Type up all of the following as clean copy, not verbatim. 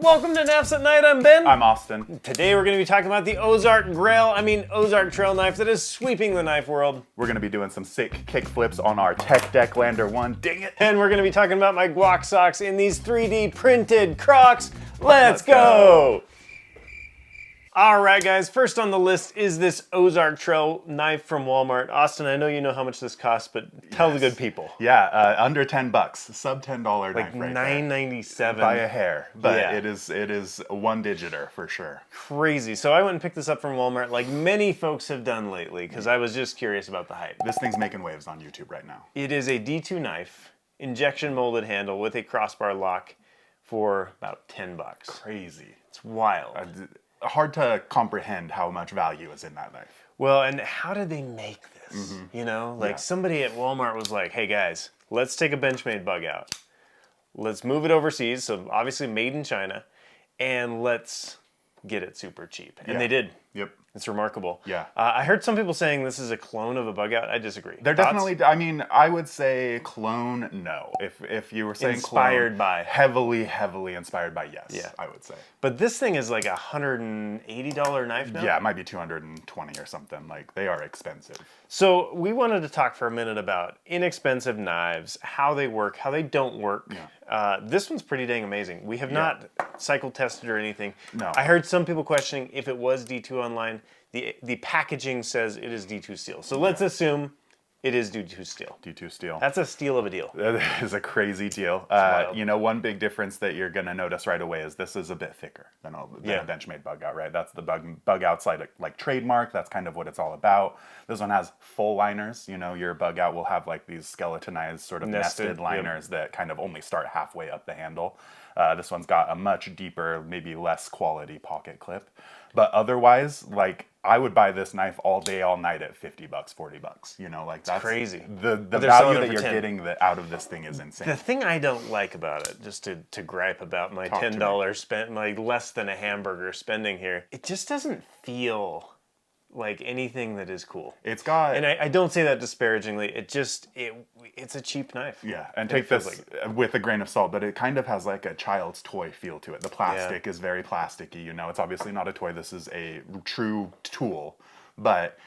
Welcome to Knafs at Night, I'm Ben. I'm Austin. Today we're going to be talking about the Grail, Ozark trail knife that is sweeping the knife world. We're going to be doing some sick kick flips on our Tech Deck Lander 1. Dang it. And we're going to be talking about my guac socks in these 3D printed Crocs. Let's go! Alright guys, first on the list is this Ozark Trail knife from Walmart. Austin, I know you know how much this costs, but tell the good people. Yeah, under $10, sub $10 knife right $9.97 by a hair, but yeah. it is one digiter for sure. Crazy. So I went and picked this up from Walmart like many folks have done lately because I was just curious about the hype. This thing's making waves on YouTube right now. It is a D2 knife, injection molded handle with a crossbar lock for about $10. Crazy. It's wild. Hard to comprehend how much value is in that knife. Well, and how did they make this? Mm-hmm. You know, like somebody at Walmart was like, hey guys, let's take a Benchmade bug out. Let's move it overseas, so obviously made in China, and let's get it super cheap. And they did. Yep. It's remarkable. Yeah. I heard some people saying this is a clone of a bug out. I disagree. They're definitely, I mean, I would say clone, no. If you were saying inspired clone, by. Heavily inspired by, yes, yeah. I would say. But this thing is like a $180 knife now? Yeah, it might be $220 or something. Like, they are expensive. So we wanted to talk for a minute about inexpensive knives, how they work, how they don't work. Yeah. This one's pretty dang amazing. We have not cycle tested or anything. No. I heard some people questioning if it was D2 online. The packaging says it is D2 steel. So let's assume it is D2 steel. D2 steel. That's a steal of a deal. That is a crazy deal. You know, one big difference that you're going to notice right away is this is a bit thicker than a Benchmade bug out, right? That's the bug out's like trademark. That's kind of what it's all about. This one has full liners. You know, your bug out will have like these skeletonized sort of nested liners that kind of only start halfway up the handle. This one's got a much deeper, maybe less quality pocket clip. But otherwise, like, I would buy this knife all day, all night at $50, $40. You know, like that's crazy. The value that you're getting out of this thing is insane. The thing I don't like about it, just to gripe about my $10 spent, my less than a hamburger spending here, it just doesn't feel like anything that is cool. It's got, and I don't say that disparagingly. It's a cheap knife. Yeah, and take this with a grain of salt, but it kind of has like a child's toy feel to it. The plastic is very plasticky. You know, it's obviously not a toy. This is a true tool, but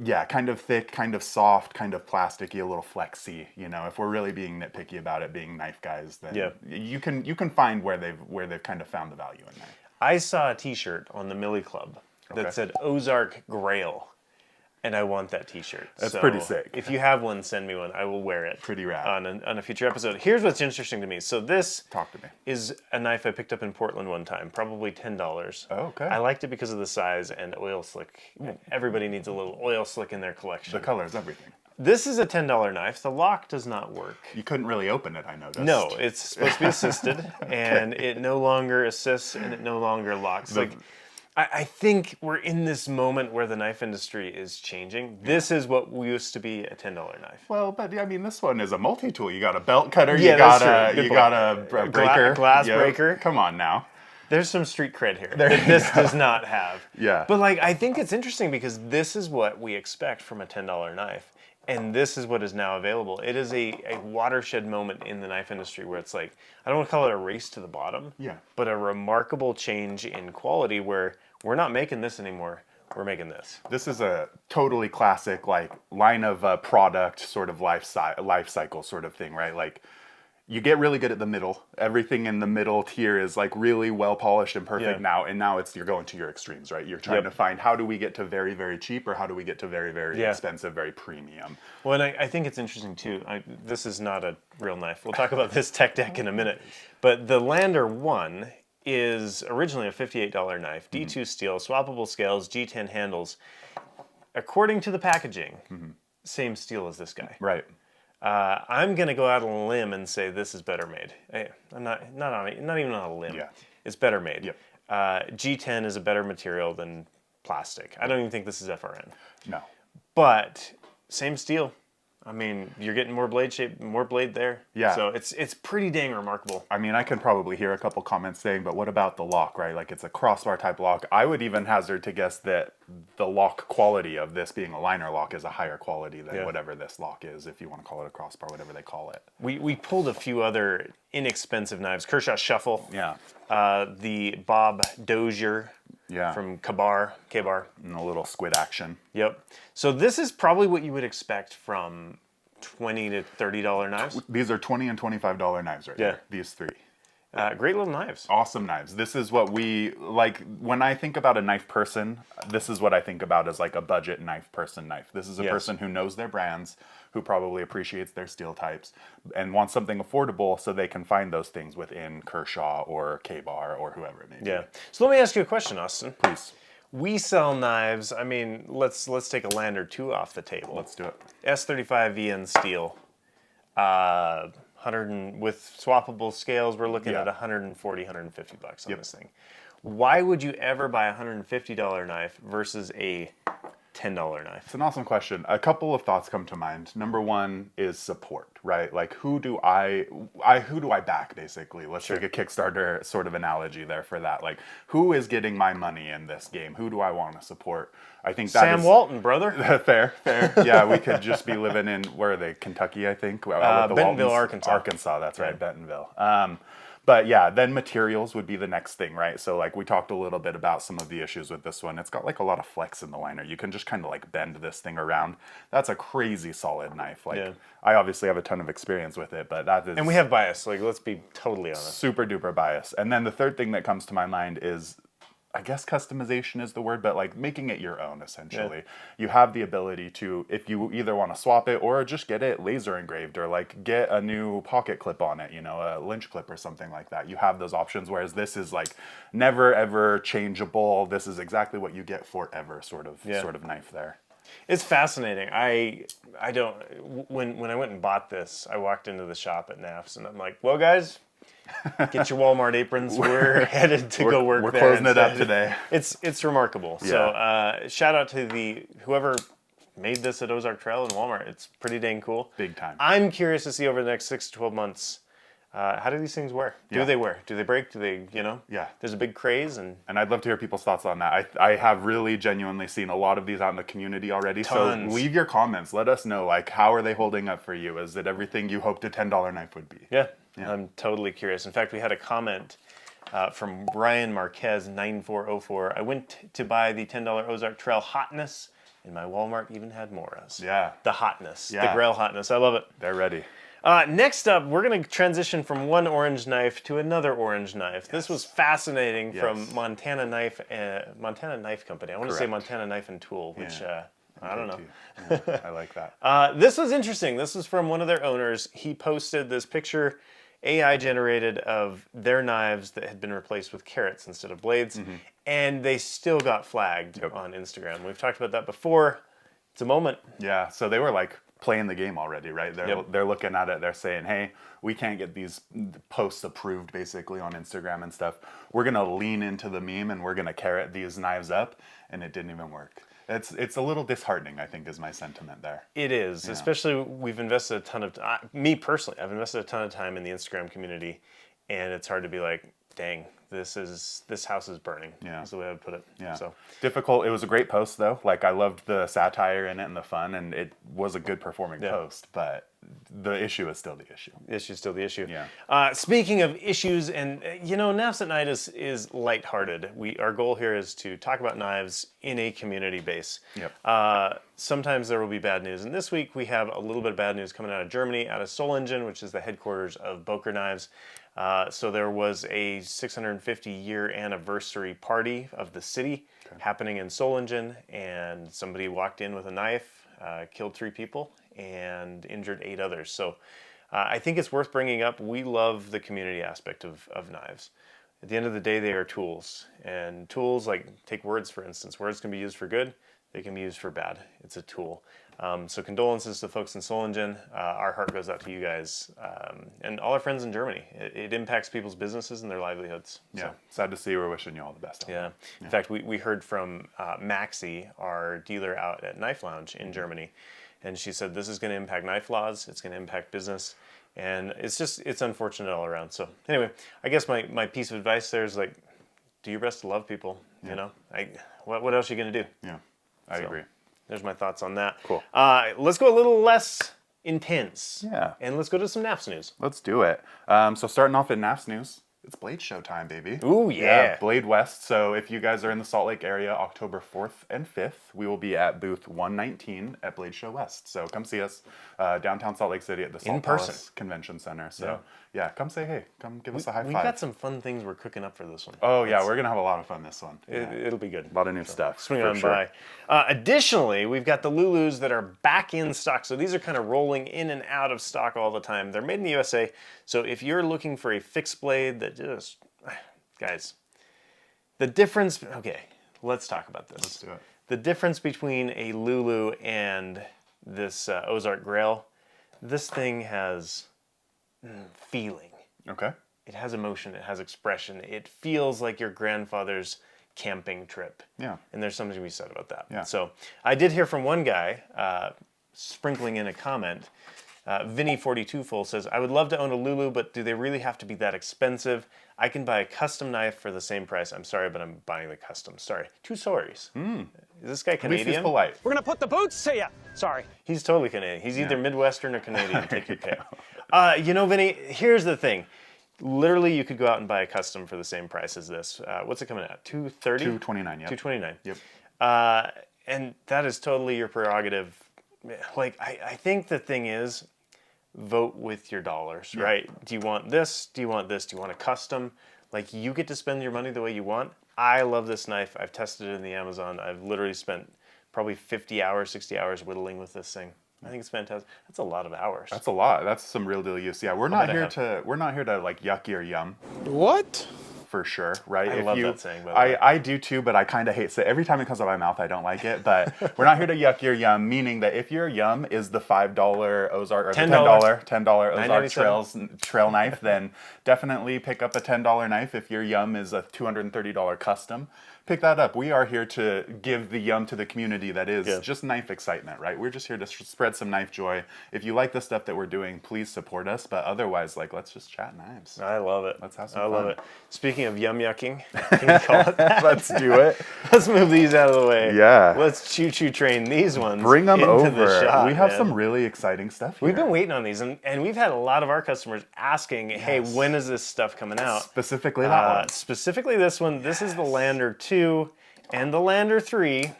yeah, kind of thick, kind of soft, kind of plasticky, a little flexy. You know, if we're really being nitpicky about it, being knife guys, then you can find where they've kind of found the value in there. I saw a T-shirt on the Millie Club that said Ozark Grail, and I want that T-shirt. That's pretty sick. If you have one, send me one. I will wear it. Pretty rad. On a future episode. Here's what's interesting to me. So this Talk to me. is a knife I picked up in Portland one time, probably $10. Oh, okay. I liked it because of the size and oil slick. Everybody needs a little oil slick in their collection. The color is everything. This is a $10 knife. The lock does not work. You couldn't really open it, I noticed. No, it's supposed to be assisted, and it no longer assists, and it no longer locks. I think we're in this moment where the knife industry is changing. This is what used to be a $10 knife. Well, but I mean, this one is a multi-tool. You got a belt cutter, you got a breaker. Glass breaker. Come on now. There's some street cred here that this does not have. Yeah. But like, I think it's interesting because this is what we expect from a $10 knife. And this is what is now available. It is a watershed moment in the knife industry where it's like, I don't want to call it a race to the bottom, but a remarkable change in quality where we're not making this anymore. We're making this. This is a totally classic, like, line of product sort of life cycle sort of thing, right? Like, you get really good at the middle. Everything in the middle tier is like really well polished and perfect now. And now you're going to your extremes, right? You're trying to find how do we get to very, very cheap or how do we get to very, very expensive, very premium. Well, and I think it's interesting too. This is not a real knife. We'll talk about this Tech Deck in a minute. But the Lander 1 is originally a $58 knife. D2 steel, swappable scales, G10 handles. According to the packaging, same steel as this guy. Right. I'm gonna go out on a limb and say this is better made. Hey, I'm not even on a limb. Yeah. It's better made. Yep. G10 is a better material than plastic. I don't even think this is FRN. No. But same steel. I mean, you're getting more blade shape, more blade there. Yeah. So it's pretty dang remarkable. I mean, I can probably hear a couple comments saying, but what about the lock, right? Like it's a crossbar type lock. I would even hazard to guess that the lock quality of this being a liner lock is a higher quality than whatever this lock is, if you want to call it a crossbar, whatever they call it. We pulled a few other inexpensive knives. Kershaw Shuffle. Yeah. The Bob Dozier. Yeah. From K-Bar. And a little squid action. Yep. So this is probably what you would expect from $20 to $30 knives. These are $20 and $25 knives right here. These three. Great little knives. Awesome knives. This is what we like when I think about a knife person. This is what I think about as like a budget knife person knife. This is a person who knows their brands, who probably appreciates their steel types, and wants something affordable so they can find those things within Kershaw or K-Bar or whoever it may be. Yeah. So let me ask you a question, Austin. Please. We sell knives. I mean, let's take a land or two off the table. Let's do it. S35 VN steel. 100 with swappable scales, we're looking at $140, $150 on this thing. Why would you ever buy a $150 knife versus a $10 knife? It's an awesome question. A couple of thoughts come to mind. Number one is support, right? Like who do I back basically? Let's take a Kickstarter sort of analogy there for that. Like who is getting my money in this game? Who do I want to support? I think that Sam Walton, brother. Fair. Yeah, we could just be living in, where are they? Kentucky, I think. Bentonville, Arkansas. Arkansas, that's right, Bentonville. But yeah, then materials would be the next thing, right? So like we talked a little bit about some of the issues with this one. It's got like a lot of flex in the liner. You can just kind of like bend this thing around. That's a crazy solid knife. Like I obviously have a ton of experience with it, but that is... And we have bias, like let's be totally honest. Super duper bias. And then the third thing that comes to my mind is, I guess customization is the word, but like making it your own essentially. You have the ability to, if you either want to swap it or just get it laser engraved or like get a new pocket clip on it, you know, a lynch clip or something like that. You have those options, whereas this is like never ever changeable. This is exactly what you get forever sort of knife there. It's fascinating. I don't, when I went and bought this, I walked into the shop at Knafs and I'm like, well guys, get your Walmart aprons. We're headed to go work there. We're closing it up today. It's remarkable. Yeah. So shout out to whoever made this at Ozark Trail and Walmart. It's pretty dang cool. Big time. I'm curious to see over the next 6 to 12 months, how do these things wear? Do they wear? Do they break? Do they, you know? Yeah. There's a big craze. And I'd love to hear people's thoughts on that. I have really genuinely seen a lot of these out in the community already. Tons. So leave your comments. Let us know, like, how are they holding up for you? Is it everything you hoped a $10 knife would be? Yeah. I'm totally curious. In fact, we had a comment from Brian Marquez, 9404. I went to buy the $10 Ozark Trail Hotness, and my Walmart even had Moras. Yeah. The Hotness. Yeah. The Grail Hotness. I love it. They're ready. Next up, we're going to transition from one orange knife to another orange knife. Yes. This was fascinating from Montana Knife Company. I want to say Montana Knife and Tool, which I don't know. Yeah, I like that. This was interesting. This is from one of their owners. He posted this picture, AI generated, of their knives that had been replaced with carrots instead of blades, and they still got flagged on Instagram. We've talked about that before. It's a moment. Yeah, so they were like playing the game already, right? They're looking at it. They're saying, hey, we can't get these posts approved basically on Instagram and stuff. We're going to lean into the meme and we're going to carrot these knives up, and it didn't even work. It's a little disheartening, I think, is my sentiment there. It is, especially we've invested a ton of me personally. I've invested a ton of time in the Instagram community, and it's hard to be like, dang, this house is burning. Yeah, is the way I would put it. Yeah, so difficult. It was a great post though. Like I loved the satire in it and the fun, and it was a good performing post. But the issue is still the issue. The issue is still the issue. Yeah. Speaking of issues, and you know, Knafs at Night is lighthearted. Our goal here is to talk about knives in a community base. Yep. Sometimes there will be bad news, and this week we have a little bit of bad news coming out of Germany, out of Solingen, which is the headquarters of Boker Knives. So there was a 650-year anniversary party of the city happening in Solingen, and somebody walked in with a knife, killed 3 people, and injured 8 others. So I think it's worth bringing up. We love the community aspect of knives. At the end of the day, they are tools. And tools, like take words for instance. Words can be used for good. They can be used for bad. It's a tool. So condolences to folks in Solingen. Our heart goes out to you guys and all our friends in Germany. It impacts people's businesses and their livelihoods. Yeah, so. Sad to see. We're wishing you all the best. Yeah. In fact, we heard from Maxi, our dealer out at Knife Lounge in Germany, and she said this is going to impact knife laws, it's going to impact business, and it's unfortunate all around. So anyway, I guess my piece of advice there is like, do your best to love people. You know, what else are you going to do? Yeah, I agree. There's my thoughts on that. Cool. Let's go a little less intense. Yeah. And let's go to some Knafs News. Let's do it. So starting off in Knafs News, it's Blade Show time, baby. Ooh, yeah. Blade West. So if you guys are in the Salt Lake area, October 4th and 5th, we will be at booth 119 at Blade Show West. So come see us downtown Salt Lake City at the Salt Palace Convention Center. So yeah, come say hey. Come give us a high five. We've got some fun things we're cooking up for this one. Oh, yeah. We're going to have a lot of fun this one. It'll be good. A lot of new stuff. Swing on by. Additionally, we've got the Lulus that are back in stock. So these are kind of rolling in and out of stock all the time. They're made in the USA. So if you're looking for a fixed blade that just... Guys, the difference... Okay, let's talk about this. Let's do it. The difference between a Lulu and this Ozark Grail, this thing has feeling. Okay. It has emotion. It has expression. It feels like your grandfather's camping trip. Yeah. And there's something to be said about that. Yeah. So I did hear from one guy sprinkling in a comment. Vinny42full says, I would love to own a Lulu, but do they really have to be that expensive? I can buy a custom knife for the same price. I'm sorry, but I'm buying the custom. Sorry. Two sorries. Is this guy Canadian? At least he's polite. We're going to put the boots to you. Sorry. He's totally Canadian. He's either Midwestern or Canadian. Take your pick. You know, Vinny, here's the thing. Literally, you could go out and buy a custom for the same price as this. What's it coming at? $230? $229, yeah. $229. Yep. And that is totally your prerogative. Like, I think the thing is, vote with your dollars, right? Do you want this? Do you want this? Do you want a custom? Like, you get to spend your money the way you want. I love this knife. I've tested it in the Amazon. I've literally spent probably 50 hours, 60 hours whittling with this thing. I think it's fantastic. That's a lot of hours. That's a lot. That's some real deal use. Yeah, we're not here to like yuck your yum. What? For sure, right? I love that saying, by the way. I do too, but I kind of hate it. Every time it comes out of my mouth, I don't like it. But we're not here to yuck your yum, meaning that if your yum is the $5 Ozark or the $10 Ozark trail knife, then definitely pick up a $10 knife. If your yum is a $230 custom, pick that up. We are here to give the yum to the community that is just knife excitement, right? We're just here to spread some knife joy. If you like the stuff that we're doing, please support us. But otherwise, like, let's just chat knives. I love it. Let's have some fun. I love it. Speaking of yum yucking, can you call it that? Let's do it. Let's move these out of the way. Yeah. Let's choo-choo train these ones. Bring them into over. The shop, we have man. some really exciting stuff here. We've been waiting on these, and we've had a lot of our customers asking, hey, when is this stuff coming out? Specifically that one. Specifically this one. This is the Lander 2 and the Lander 3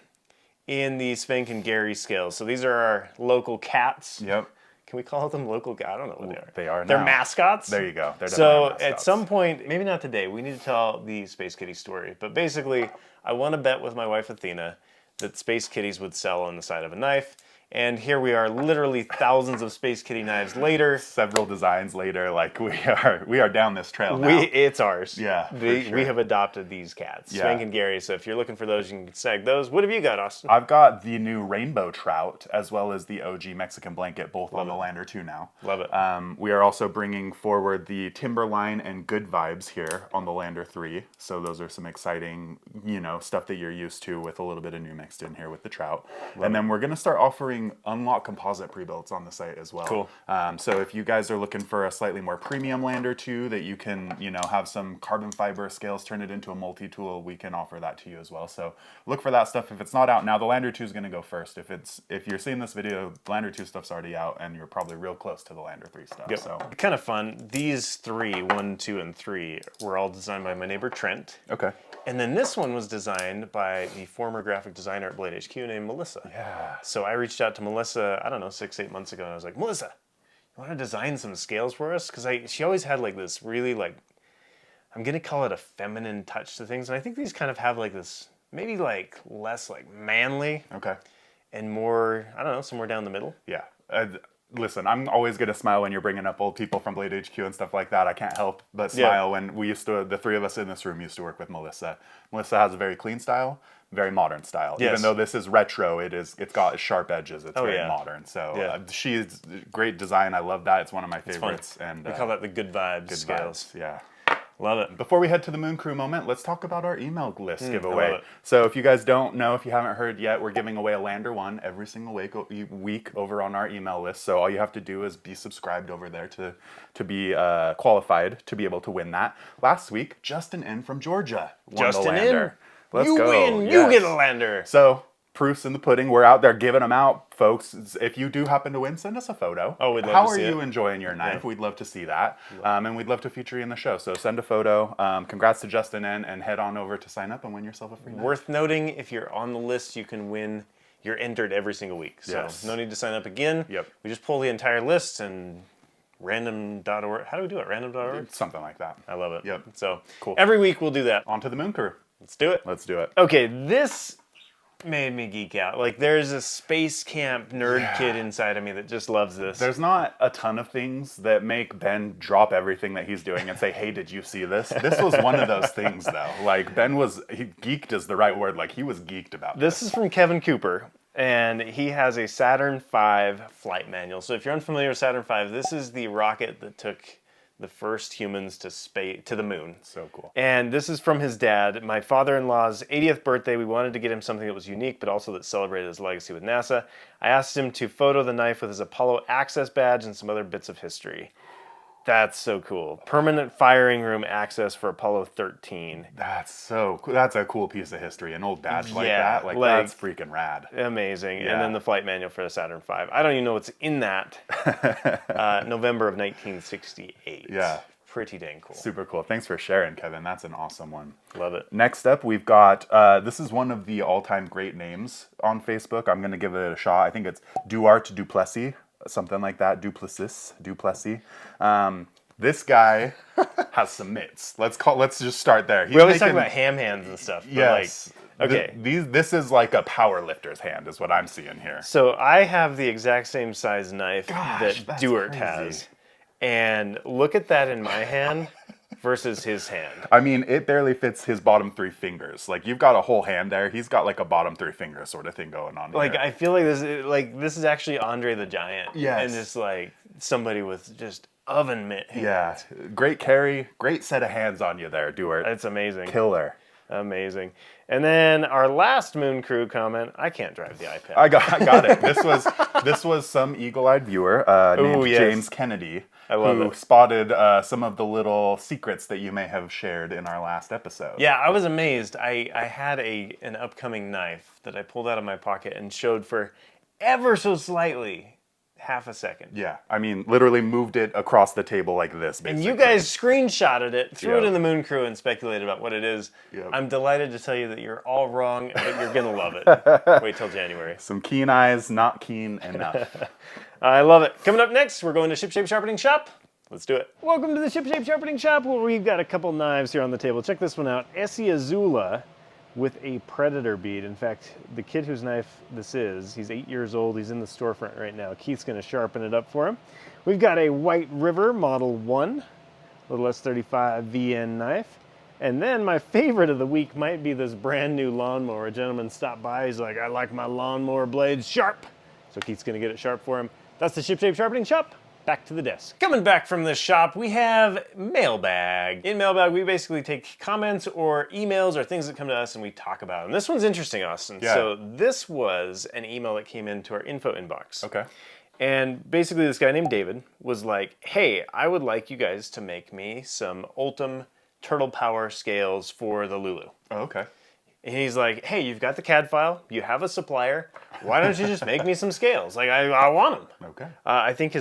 in the Spank and Gary scales. So these are our local cats. Yep. Can we call them local? I don't know what they are. They are They're now. mascots. There you go. They're so mascots. at some point, maybe not today, we need to tell the Space Kitty story. But basically, I won a bet with my wife Athena that Space Kitties would sell on the side of a knife. And here we are, literally thousands of Space Kitty knives later. Several designs later, like we are down this trail now. It's ours. Yeah, We have adopted these cats, Yeah. Spank and Gary. So if you're looking for those, you can snag those. What have you got, Austin? I've got the new rainbow trout as well as the OG Mexican blanket, both on the Lander 2 now. Love it. We are also bringing forward the Timberline and Good Vibes here on the Lander 3. So those are some exciting, stuff that you're used to with a little bit of new mixed in here with the trout. And then we're going to start offering unlock composite pre-builts on the site as well. Cool. So if you guys are looking for a slightly more premium Lander 2 that you can, have some carbon fiber scales, turn it into a multi-tool, we can offer that to you as well. So look for that stuff. If it's not out now, the Lander 2 is going to go first. If you're seeing this video, the Lander 2 stuff's already out and you're probably real close to the Lander 3 stuff. Yep. So Kind of fun. These 3, 1, 2, and 3, were all designed by my neighbor Trent. Okay. And then this one was designed by the former graphic designer at Blade HQ named Melissa. Yeah. So I reached out to Melissa, I don't know, 6-8 months ago, and I was like, Melissa, you want to design some scales for us? Because she always had like this really I'm going to call it a feminine touch to things. And I think these kind of have like this, maybe like less like manly. Okay. And more, I don't know, somewhere down the middle. Yeah. Listen, I'm always going to smile when you're bringing up old people from Blade HQ and stuff like that. I can't help but smile when the 3 of us in this room used to work with Melissa. Melissa has a very clean style, very modern style. Yes. Even though this is retro, it's got sharp edges. It's very modern. So she's great design. I love that. It's one of my favorites. And we call that the Good Vibes Good scales. Vibes. Yeah. Love it. Before we head to the Moon Crew moment, let's talk about our email list I giveaway. love it. So if you guys don't know, if you haven't heard yet, we're giving away a Lander 1 every single week over on our email list. So all you have to do is be subscribed over there to be qualified to be able to win that. Last week, Justin N. from Georgia won the Lander. Let's you go. win. Yes. You get a Lander. So proof's in the pudding. We're out there giving them out, folks. If you do happen to win, send us a photo. Oh, we'd love How to see are you it. enjoying your knife? We'd love to see that. And we'd love to feature you in the show. So send a photo. Congrats to Justin N. And head on over to sign up and win yourself a free knife. Worth noting, if you're on the list, you can win. You're entered every single week. So Yes. no need to sign up again. Yep. We just pull the entire list and random.org. How do we do it? Random.org? Something like that. I love it. Yep. So Cool. every week we'll do that. On to the Moon Crew. Let's do it. Let's do it. Okay, this made me geek out. Like, there's a space camp nerd kid inside of me that just loves this. There's not a ton of things that make Ben drop everything that he's doing and say, hey, did you see this? This was one of those things, though. Like, geeked is the right word. Like, he was geeked about This is from Kevin Cooper, and he has a Saturn V flight manual. So if you're unfamiliar with Saturn V, this is the rocket that took the first humans to the moon. So cool. And this is from his dad. My father-in-law's 80th birthday, we wanted to get him something that was unique, but also that celebrated his legacy with NASA. I asked him to photo the knife with his Apollo access badge and some other bits of history. That's so cool. Permanent firing room access for Apollo 13. That's so cool. That's a cool piece of history. An old badge like Yeah, that. Like, like- that's freaking rad. Amazing. Yeah. And then the flight manual for the Saturn V. I don't even know what's in that. November of 1968. Yeah. Pretty dang cool. Super cool. Thanks for sharing, Kevin. That's an awesome one. Love it. Next up, we've got, this is one of the all-time great names on Facebook. I'm going to give it a shot. I think it's Duarte Duplessis, something like that. Duplessis. This guy has some mitts. Let's just start there. We always talk about ham hands and stuff. But Yes. okay. This is like a power lifter's hand is what I'm seeing here. So I have the exact same size knife Gosh, that that's Duarte crazy. has. And look at that in my hand versus his hand. I mean, it barely fits his bottom 3 fingers. Like, you've got a whole hand there. He's got like a bottom 3 finger sort of thing going on Like, here. I feel like this is actually Andre the Giant. Yes. And just like somebody with just oven mitt hands. Yeah, great carry, great set of hands on you there, Duarte. That's amazing. Killer. Amazing. And then our last Moon Crew comment, I can't drive the iPad. I got it. This was some eagle-eyed viewer named yes. James Kennedy love who it. spotted some of the little secrets that you may have shared in our last episode. Yeah, I was amazed. I had an upcoming knife that I pulled out of my pocket and showed for ever so slightly half a second. Yeah, I mean, literally moved it across the table like this, basically. And you guys screenshotted it, threw it Yep. in the Moon Crew, and speculated about what it is. Yep. I'm delighted to tell you that you're all wrong, but you're going to love it. Wait till January. Some keen eyes, not keen enough. I love it. Coming up next, we're going to Ship Shape Sharpening Shop. Let's do it. Welcome to the Ship Shape Sharpening Shop, where we've got a couple knives here on the table. Check this one out. Essie Azula with a Predator bead. In fact, the kid whose knife this is, he's 8 years old. He's in the storefront right now. Keith's going to sharpen it up for him. We've got a White River Model 1, little S35 VN knife. And then my favorite of the week might be this brand new lawnmower. A gentleman stopped by. He's like, I like my lawnmower blades sharp. So Keith's going to get it sharp for him. That's the Ship Shape Sharpening Shop. Back to the desk. Coming back from this shop, we have Mailbag. In Mailbag, we basically take comments or emails or things that come to us and we talk about them. This one's interesting, Austin. Yeah. So this was an email that came into our info inbox. Okay. And basically this guy named David was like, hey, I would like you guys to make me some Ultim Turtle Power scales for the Lulu. Oh, okay. And he's like, hey, you've got the CAD file, you have a supplier, why don't you just make me some scales? Like, I want them. Okay. I think he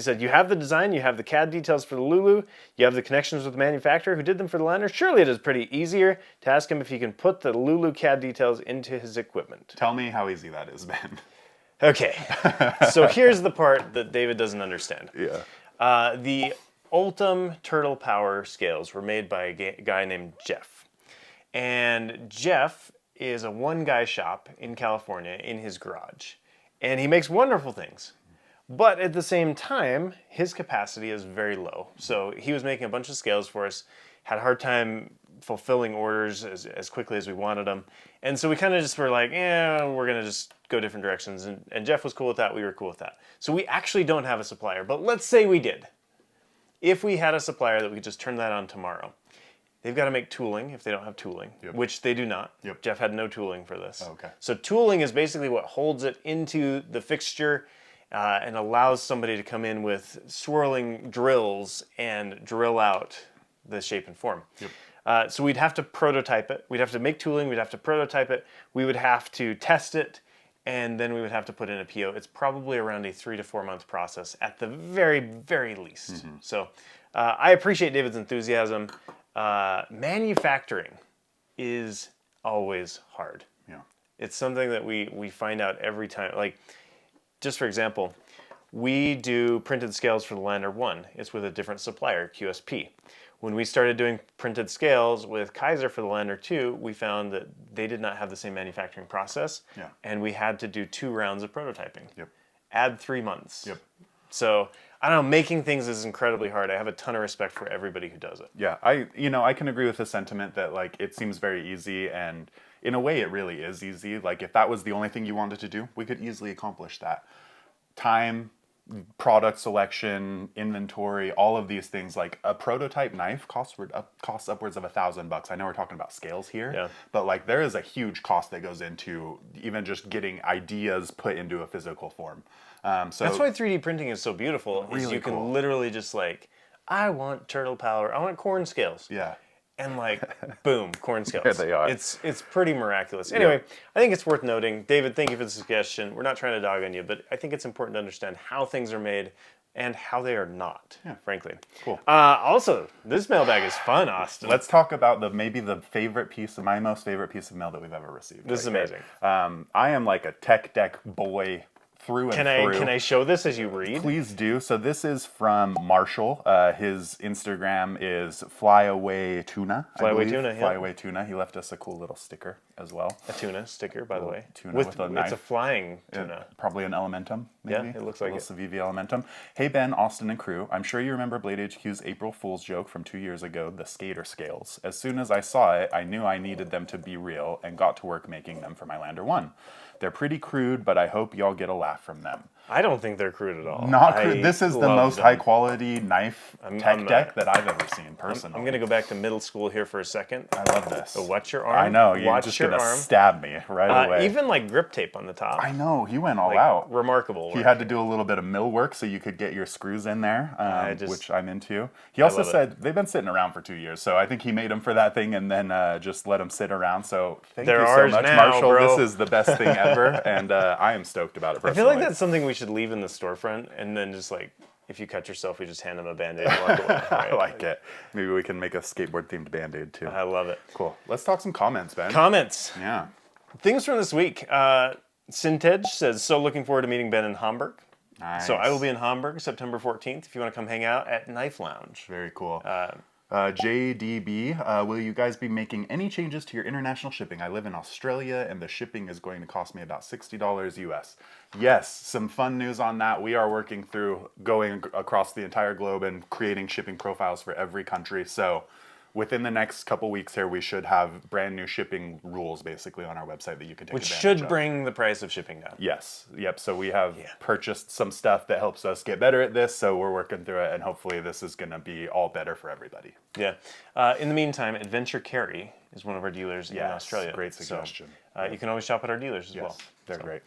said, you have the design, you have the CAD details for the Lulu, you have the connections with the manufacturer who did them for the liner. Surely it is pretty easier to ask him if he can put the Lulu CAD details into his equipment. Tell me how easy that is, Ben. Okay, so here's the part that David doesn't understand. Yeah. The Ultim Turtle Power scales were made by a guy named Jeff. And Jeff is a one-guy shop in California in his garage. And he makes wonderful things. But at the same time, his capacity is very low. So he was making a bunch of scales for us, had a hard time fulfilling orders as quickly as we wanted them. And so we kind of just were like, we're going to just go different directions. And Jeff was cool with that. We were cool with that. So we actually don't have a supplier. But let's say we did. if we had a supplier that we could just turn that on tomorrow, they've got to make tooling if they don't have tooling, which they do not. Jeff had no tooling for this. Okay. So tooling is basically what holds it into the fixture and allows somebody to come in with swirling drills and drill out the shape and form. So we'd have to prototype it. We'd have to make tooling. We'd have to prototype it. We would have to test it. And then we would have to put in a PO. It's probably around a 3 to 4 month process at the very, very least. So I appreciate David's enthusiasm. Manufacturing is always hard. It's something that we find out every time. Like, just for example, we do printed scales for the Lander 1. It's with a different supplier, QSP. When we started doing printed scales with Kaiser for the Lander 2, we found that they did not have the same manufacturing process, and we had to do 2 rounds of prototyping. Add 3 months. So, I don't know, making things is incredibly hard. I have a ton of respect for everybody who does it. Yeah, I can agree with the sentiment that, like, it seems very easy, and in a way it really is easy. Like, if that was the only thing you wanted to do, we could easily accomplish that. Time, product selection, inventory, all of these things. Like, a prototype knife costs upwards of $1,000. I know we're talking about scales here, but like, there is a huge cost that goes into even just getting ideas put into a physical form. So that's why 3D printing is so beautiful. Is you can literally just like, I want turtle power, I want corn scales. And like, boom, corn scales. There they are. It's pretty miraculous. Anyway, I think it's worth noting. David, thank you for the suggestion. We're not trying to dog on you, but I think it's important to understand how things are made and how they are not, frankly. Cool. Also, this mailbag is fun, Austin. Let's talk about maybe my most favorite piece of mail that we've ever received. This is amazing. I am like a tech deck boy through and through. Can I show this as you read? Please do. So this is from Marshall. His Instagram is Flyaway Tuna. Flyaway Tuna. Flyaway Tuna. He left us a cool little sticker as well. A tuna sticker, by the way. Tuna with a knife. It's a flying tuna. Probably an Elementum, maybe. Yeah, it looks like it. Civivi Elementum. Hey Ben, Austin, and crew. I'm sure you remember Blade HQ's April Fool's joke from 2 years ago, the skater scales. As soon as I saw it, I knew I needed them to be real and got to work making them for my Lander 1. They're pretty crude, but I hope y'all get a laugh from them. I don't think they're crude at all. Not crude. This is the most high quality knife tech deck that I've ever seen, personally. I'm going to go back to middle school here for a second. I love this. So watch your arm. I know. You're watch just your going to arm. stab me right away. Even like grip tape on the top. I know. He went all out. Remarkable work. He had to do a little bit of mill work so you could get your screws in there, which I'm into. He also said they've been sitting around for 2 years, so I think he made them for that thing and then just let them sit around. So thank you so much, now, Marshall. bro. This is the best thing ever, and I am stoked about it personally. I feel like that's something we should leave in the storefront, and then just like, if you cut yourself, we just hand them a Band-Aid and walk away. Right? I like it. Maybe we can make a skateboard-themed Band-Aid, too. I love it. Cool. Let's talk some comments, Ben. Comments. Yeah. Things from this week. Sintej says, so looking forward to meeting Ben in Hamburg. Nice. So I will be in Hamburg September 14th if you want to come hang out at Knife Lounge. Very cool. JDB, will you guys be making any changes to your international shipping? I live in Australia and the shipping is going to cost me about $60 US. Yes, some fun news on that. We are working through going across the entire globe and creating shipping profiles for every country. So within the next couple weeks here, we should have brand new shipping rules basically on our website that you can take Which advantage of. should bring the price of shipping down. Yes. Yep. So we have purchased some stuff that helps us get better at this. So we're working through it, and hopefully this is going to be all better for everybody. Yeah. In the meantime, Adventure Carry is one of our dealers in Australia. Great suggestion. So, you can always shop at our dealers as well. They're great.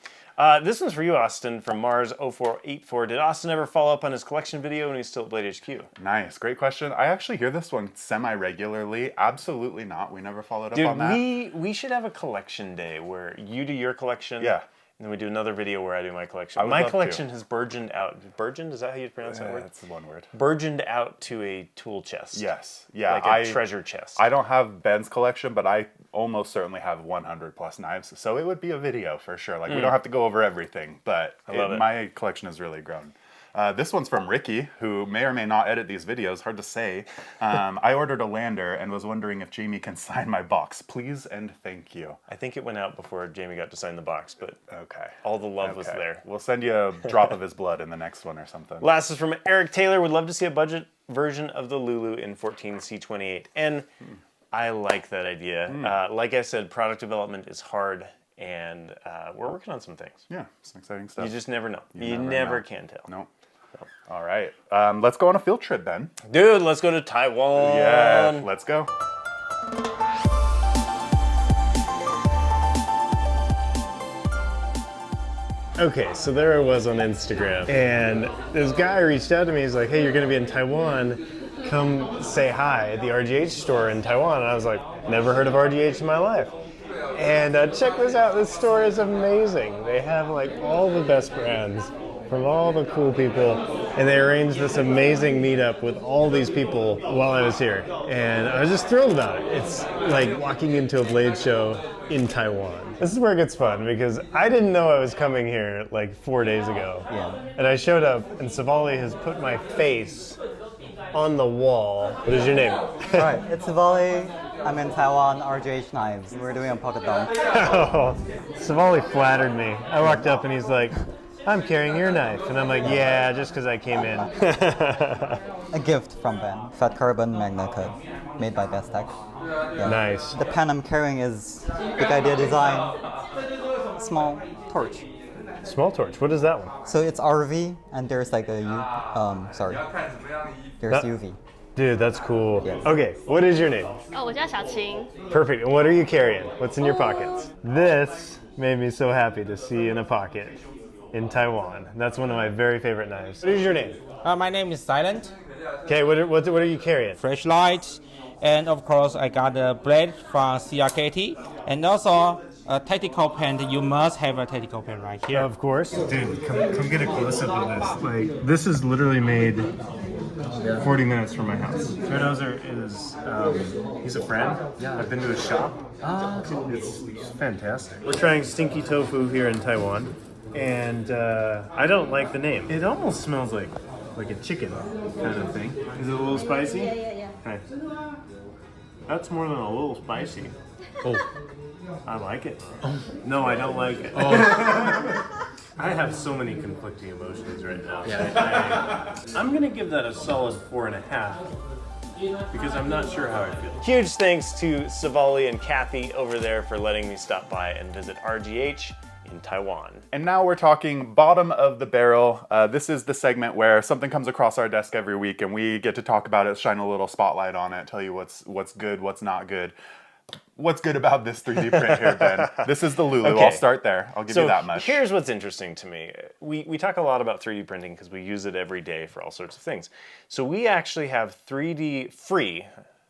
This one's for you, Austin, from Mars0484. Did Austin ever follow up on his collection video when he's still at Blade HQ? Nice. Great question. I actually hear this one semi-regularly. Absolutely not. We never followed up on that. Dude, we should have a collection day where you do your collection. Yeah. And then we do another video where I do my collection. My collection has burgeoned out. Burgeoned? Is that how you pronounce that word? That's one word. Burgeoned out to a tool chest. Yes. Yeah. Like a treasure chest. I don't have Ben's collection, but I almost certainly have 100 plus knives. So it would be a video for sure. Like we don't have to go over everything, but my collection has really grown. This one's from Ricky, who may or may not edit these videos. Hard to say. I ordered a Lander and was wondering if Jamie can sign my box. Please and thank you. I think it went out before Jamie got to sign the box, but okay. All the love was there. We'll send you a drop of his blood in the next one or something. Last is from Eric Taylor. Would love to see a budget version of the Lulu in 14C28. And I like that idea. Like I said, product development is hard, and we're working on some things. Yeah, some exciting stuff. You just never know. You never can tell. Nope. All right. Let's go on a field trip, Ben. Dude, let's go to Taiwan. Yeah, let's go. Okay, so there I was on Instagram, and this guy reached out to me. He's like, hey, you're going to be in Taiwan. Come say hi at the RGH store in Taiwan. And I was like, never heard of RGH in my life. And check this out. This store is amazing. They have like all the best brands from all the cool people, and they arranged this amazing meetup with all these people while I was here. And I was just thrilled about it. It's like walking into a Blade show in Taiwan. This is where it gets fun because I didn't know I was coming here like 4 days ago. Yeah. And I showed up and Savali has put my face on the wall. What is your name? Right, it's Savali. I'm in Taiwan, RGH Knives. We're doing a pocket dome. Oh, Savali flattered me. I walked up and he's like, I'm carrying your knife. And I'm like, yeah, just because I came in. A gift from Ben. Fat carbon magna cut, made by Best Tech. Yeah. Nice. The pen I'm carrying is Big Idea Design. Small torch. Small torch. What is that one? So it's RV, and there's like a there's UV. Dude, that's cool. Yes. Okay, what is your name? 哦，我叫小晴。 Perfect. And what are you carrying? What's in your pockets? This made me so happy to see in a pocket in Taiwan. That's one of my very favorite knives. What is your name? My name is Silent, Okay, what are you carrying? flashlight, and of course I got a blade from CRKT, and also a tactical pen. You must have a tactical pen right here. Of course. Dude, come get a close-up of this. Like, this is literally made 40 minutes from my house. Ferdozer is, he's a friend. Yeah. I've been to his shop. It's fantastic. We're trying stinky tofu here in Taiwan, and I don't like the name. It almost smells like a chicken kind of thing. Is it a little spicy? Yeah. Okay. That's more than a little spicy. Oh. I like it. No, I don't like it. Oh. I have so many conflicting emotions right now. Yeah. I'm gonna give that a solid 4.5 because I'm not sure how I feel. Huge thanks to Savali and Kathy over there for letting me stop by and visit RGH in Taiwan. And now we're talking bottom of the barrel. This is the segment where something comes across our desk every week and we get to talk about it, shine a little spotlight on it, tell you what's good, what's not good. What's good about this 3D print here, Ben? This is the Lulu. Okay. I'll start there. I'll give you that much. Here's what's interesting to me. We talk a lot about 3D printing because we use it every day for all sorts of things. So we actually have free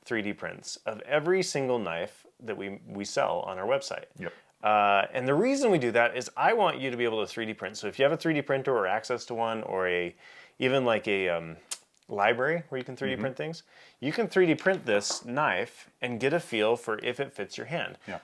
3D prints of every single knife that we sell on our website. Yep. And the reason we do that is I want you to be able to 3D print. So if you have a 3D printer or access to one or even like a library where you can 3D print things, you can 3D print this knife and get a feel for if it fits your hand. Yeah.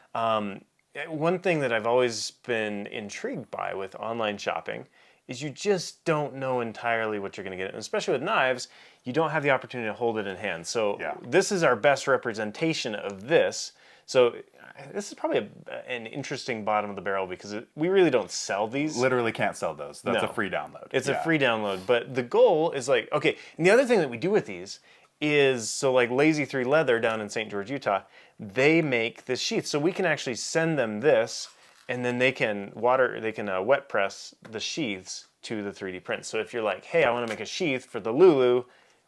One thing that I've always been intrigued by with online shopping is you just don't know entirely what you're going to get. And especially with knives, you don't have the opportunity to hold it in hand. So this is our best representation of this. So this is probably an interesting bottom of the barrel because we really don't sell these. Literally can't sell those. That's a free download. It's a free download. But the goal is like, okay, and the other thing that we do with these is, so like Lazy 3 Leather down in St. George, Utah, they make this sheath. So we can actually send them this and then they can wet press the sheaths to the 3D print. So if you're like, hey, I want to make a sheath for the Lulu,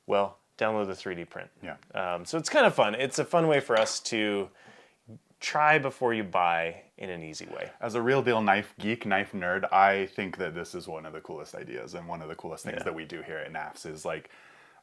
well, download the 3D print. Yeah. So it's kind of fun. It's a fun way for us to try before you buy in an easy way. As a real deal knife geek, knife nerd, I think that this is one of the coolest ideas and one of the coolest things that we do here at Knafs is like,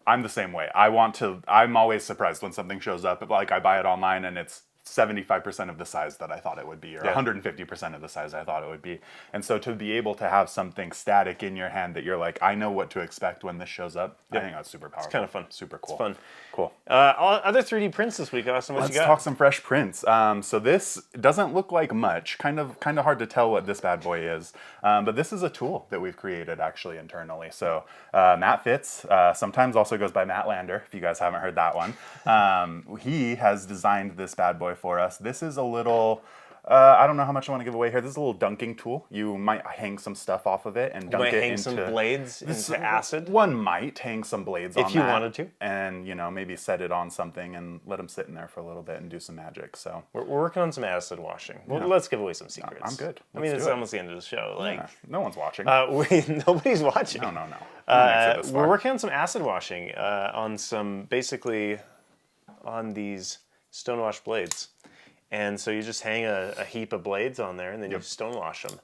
I'm the same way. I'm always surprised when something shows up, like I buy it online and it's 75% of the size that I thought it would be, or 150% of the size I thought it would be. And so to be able to have something static in your hand that you're like, I know what to expect when this shows up, I think that's super powerful. It's kind of fun. Super cool. It's fun. Cool. Other 3D prints this week, Austin, what Let's you got? talk some fresh prints. So this doesn't look like much. Kind of hard to tell what this bad boy is. But this is a tool that we've created actually internally. So Matt Fitz, sometimes also goes by Matt Lander, if you guys haven't heard that one. He has designed this bad boy for us. This is a little I don't know how much I want to give away here. This is a little dunking tool. You might hang some stuff off of it and dunk it into... hang some blades into acid? One might hang some blades on that. If you wanted to. And, maybe set it on something and let them sit in there for a little bit and do some magic, so... We're working on some acid washing. Well, let's give away some secrets. I'm good. It's almost the end of the show. No one's watching. Nobody's watching. No. We're working on some acid washing on these stonewash blades. And so you just hang a heap of blades on there, and then you stonewash them.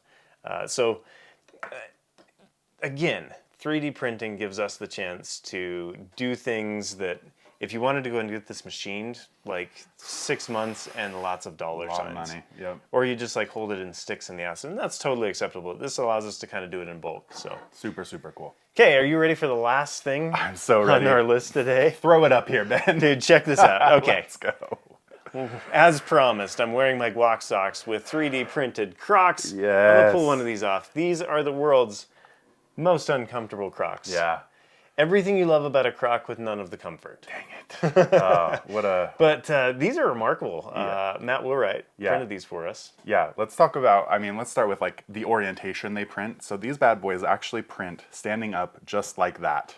Again, 3D printing gives us the chance to do things that, if you wanted to go and get this machined, 6 months and lots of dollar signs. A lot of money, yep. Or you just hold it in sticks in the acid, and that's totally acceptable. This allows us to kind of do it in bulk. So super, super cool. Okay, are you ready for the last thing? I'm so ready. On our list today? Throw it up here, Ben. Dude, check this out. Okay. Let's go. As promised, I'm wearing my guac socks with 3D printed Crocs. Yes. I'm going to pull one of these off. These are the world's most uncomfortable Crocs. Yeah. Everything you love about a Croc with none of the comfort. Dang it. But these are remarkable. Matt Woolwright printed these for us. Yeah, let's talk about, let's start with the orientation they print. So these bad boys actually print standing up just like that.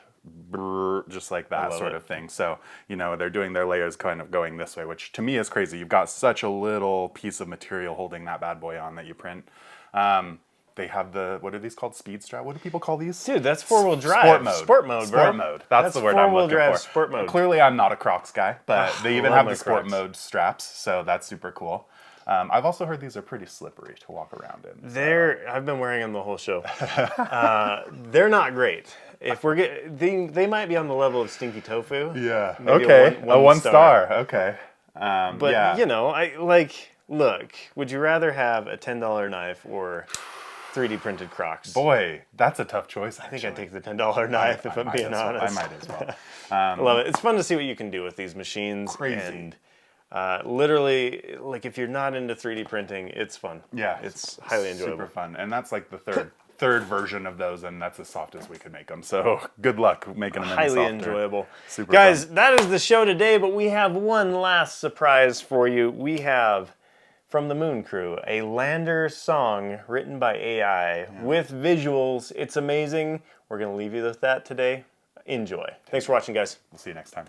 Just like that sort of thing. So, they're doing their layers kind of going this way, which to me is crazy. You've got such a little piece of material holding that bad boy on that you print. They have what are these called? Speed strap? What do people call these? Dude, that's four-wheel drive. Sport mode. Sport mode, bro. Sport mode. That's the word I'm looking drive, for. Sport mode. Clearly, I'm not a Crocs guy, but they even have the sport Crocs. mode straps, so that's super cool. I've also heard these are pretty slippery to walk around in. I've been wearing them the whole show. They're not great. If they might be on the level of stinky tofu. Yeah. Maybe Okay. A one star. Okay. But look. Would you rather have a $10 knife or 3D printed Crocs? Boy, that's a tough choice. I think I'd take the $10 knife if I'm being honest. I might as well. I love it. It's fun to see what you can do with these machines. Crazy. And literally, if you're not into 3D printing, it's fun. Yeah. It's highly enjoyable. Super fun. And that's the third version of those, and that's as soft as we could make them. So good luck making them any softer. Highly enjoyable. Super Guys, fun. that is the show today, but we have one last surprise for you. We have, from the Moon Crew, a lander song written by AI with visuals. It's amazing. We're going to leave you with that today. Enjoy. Thanks for watching, guys. We'll see you next time.